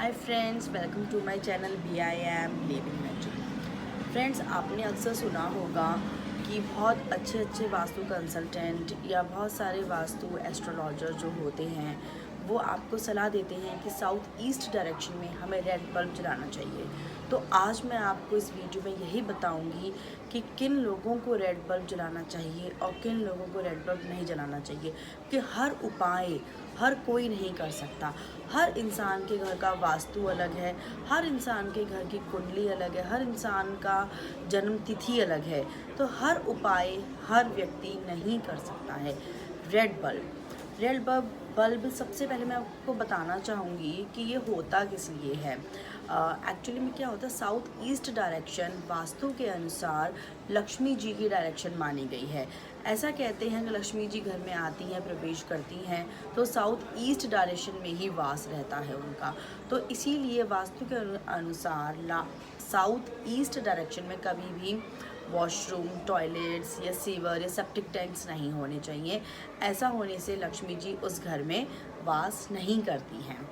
Hi friends, welcome to my channel BIM living magic. Friends, आपने अक्सर सुना होगा कि बहुत अच्छे अच्छे वास्तु कंसल्टेंट या बहुत सारे वास्तु एस्ट्रोलॉजर जो होते हैं वो आपको सलाह देते हैं कि साउथ ईस्ट डायरेक्शन में हमें रेड बल्ब जलाना चाहिए। तो आज मैं आपको इस वीडियो में यही बताऊंगी कि किन लोगों को रेड बल्ब जलाना चाहिए और किन लोगों को रेड बल्ब नहीं जलाना चाहिए, कि हर उपाय हर कोई नहीं कर सकता। हर इंसान के घर का वास्तु अलग है, हर इंसान के घर की कुंडली अलग है, हर इंसान का जन्म तिथि अलग है, तो हर उपाय हर व्यक्ति नहीं कर सकता है। रेड बल्ब सबसे पहले मैं आपको बताना चाहूँगी कि ये होता किस लिए है। एक्चुअली में क्या होता है, साउथ ईस्ट डायरेक्शन वास्तु के अनुसार लक्ष्मी जी की डायरेक्शन मानी गई है। ऐसा कहते हैं कि लक्ष्मी जी घर में आती हैं, प्रवेश करती हैं तो साउथ ईस्ट डायरेक्शन में ही वास रहता है उनका। तो इसीलिए वास्तु के अनुसार साउथ ईस्ट डायरेक्शन में कभी भी वॉशरूम, टॉयलेट्स या सीवर या सेप्टिक टैंक्स नहीं होने चाहिए। ऐसा होने से लक्ष्मी जी उस घर में वास नहीं करती हैं।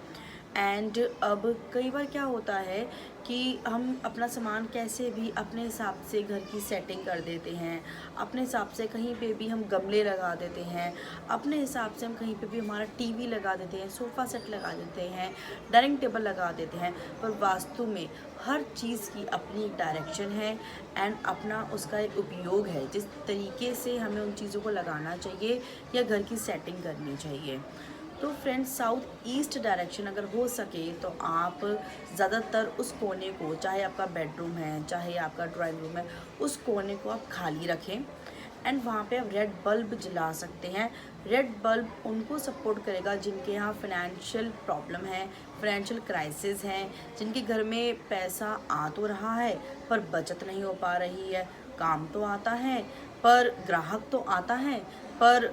एंड अब कई बार क्या होता है कि हम अपना सामान कैसे भी अपने हिसाब से घर की सेटिंग कर देते हैं, अपने हिसाब से कहीं पे भी हम गमले लगा देते हैं, अपने हिसाब से हम कहीं पे भी हमारा टीवी लगा देते हैं, सोफ़ा सेट लगा देते हैं, डाइनिंग टेबल लगा देते हैं। पर वास्तु में हर चीज़ की अपनी एक डायरेक्शन है एंड अपना उसका एक उपयोग है, जिस तरीके से हमें उन चीज़ों को लगाना चाहिए या घर की सेटिंग करनी चाहिए। तो फ्रेंड्स, साउथ ईस्ट डायरेक्शन अगर हो सके तो आप ज़्यादातर उस कोने को, चाहे आपका बेडरूम है चाहे आपका ड्राइंग रूम है, उस कोने को आप खाली रखें एंड वहाँ पे आप रेड बल्ब जला सकते हैं। रेड बल्ब उनको सपोर्ट करेगा जिनके यहाँ फाइनेंशियल प्रॉब्लम है, फाइनेंशियल क्राइसिस हैं, जिनके घर में पैसा आ तो रहा है पर बचत नहीं हो पा रही है, काम तो आता है पर ग्राहक तो आता है पर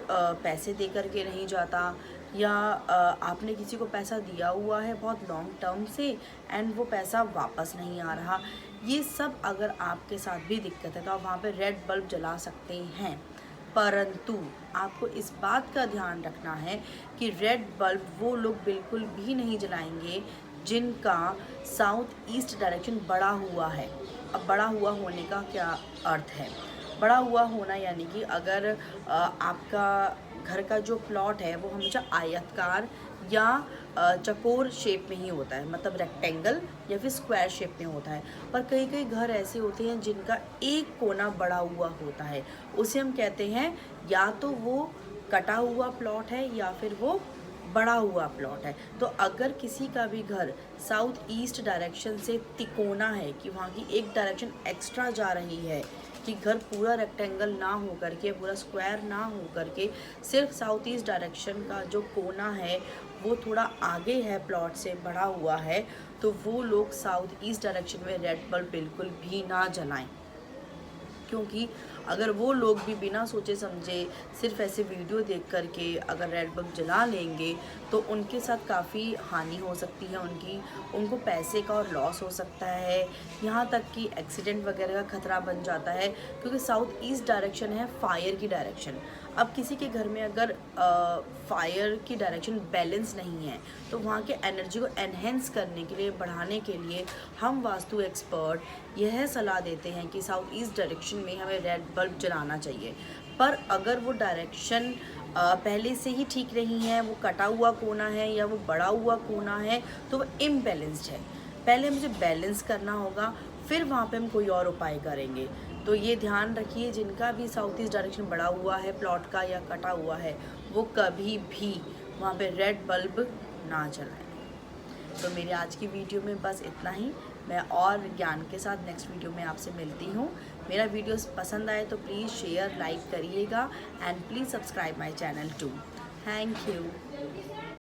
पैसे दे कर के नहीं जाता, या आपने किसी को पैसा दिया हुआ है बहुत लॉन्ग टर्म से एंड वो पैसा वापस नहीं आ रहा। ये सब अगर आपके साथ भी दिक्कत है तो आप वहाँ पे रेड बल्ब जला सकते हैं। परंतु आपको इस बात का ध्यान रखना है कि रेड बल्ब वो लोग बिल्कुल भी नहीं जलाएंगे जिनका साउथ ईस्ट डायरेक्शन बड़ा हुआ है। अब बड़ा हुआ होने का क्या अर्थ है? बड़ा हुआ होना यानी कि अगर आपका घर का जो प्लॉट है वो हमेशा आयताकार या चौकोर शेप में ही होता है, मतलब रेक्टेंगल या फिर स्क्वायर शेप में होता है। पर कई कई घर ऐसे होते हैं जिनका एक कोना बड़ा हुआ होता है, उसे हम कहते हैं या तो वो कटा हुआ प्लॉट है या फिर वो बड़ा हुआ प्लॉट है। तो अगर किसी का भी घर साउथ ईस्ट डायरेक्शन से तिकोना है, कि वहाँ की एक डायरेक्शन एक्स्ट्रा जा रही है, कि घर पूरा रेक्टेंगल ना हो करके, पूरा स्क्वायर ना हो करके, सिर्फ साउथ ईस्ट डायरेक्शन का जो कोना है वो थोड़ा आगे है, प्लॉट से बढ़ा हुआ है, तो वो लोग साउथ ईस्ट डायरेक्शन में रेड बल्ब बिल्कुल भी ना जलाएं। क्योंकि अगर वो लोग भी बिना सोचे समझे सिर्फ ऐसे वीडियो देख कर के अगर रेड बल्ब जला लेंगे तो उनके साथ काफ़ी हानि हो सकती है, उनको पैसे का और लॉस हो सकता है, यहाँ तक कि एक्सीडेंट वगैरह का खतरा बन जाता है। क्योंकि साउथ ईस्ट डायरेक्शन है फायर की डायरेक्शन। अब किसी के घर में अगर फायर की डायरेक्शन बैलेंस नहीं है तो वहाँ के एनर्जी को एनहेंस करने के लिए, बढ़ाने के लिए हम वास्तु एक्सपर्ट यह सलाह देते हैं कि साउथ ईस्ट डायरेक्शन में हमें रेड बल्ब जलाना चाहिए। पर अगर वो डायरेक्शन पहले से ही ठीक नहीं है, वो कटा हुआ कोना है या वो बड़ा हुआ कोना है, तो वो इम्बैलेंस्ड है। पहले मुझे बैलेंस करना होगा, फिर वहाँ पे हम कोई और उपाय करेंगे। तो ये ध्यान रखिए, जिनका भी साउथ ईस्ट डायरेक्शन बड़ा हुआ है प्लॉट का या कटा हुआ है, वो कभी भी वहाँ पे रेड बल्ब ना जलाएं। तो मेरी आज की वीडियो में बस इतना ही। मैं और ज्ञान के साथ नेक्स्ट वीडियो में आपसे मिलती हूँ। मेरा वीडियोस पसंद आए तो प्लीज़ शेयर, लाइक करिएगा and please subscribe my channel too. Thank you.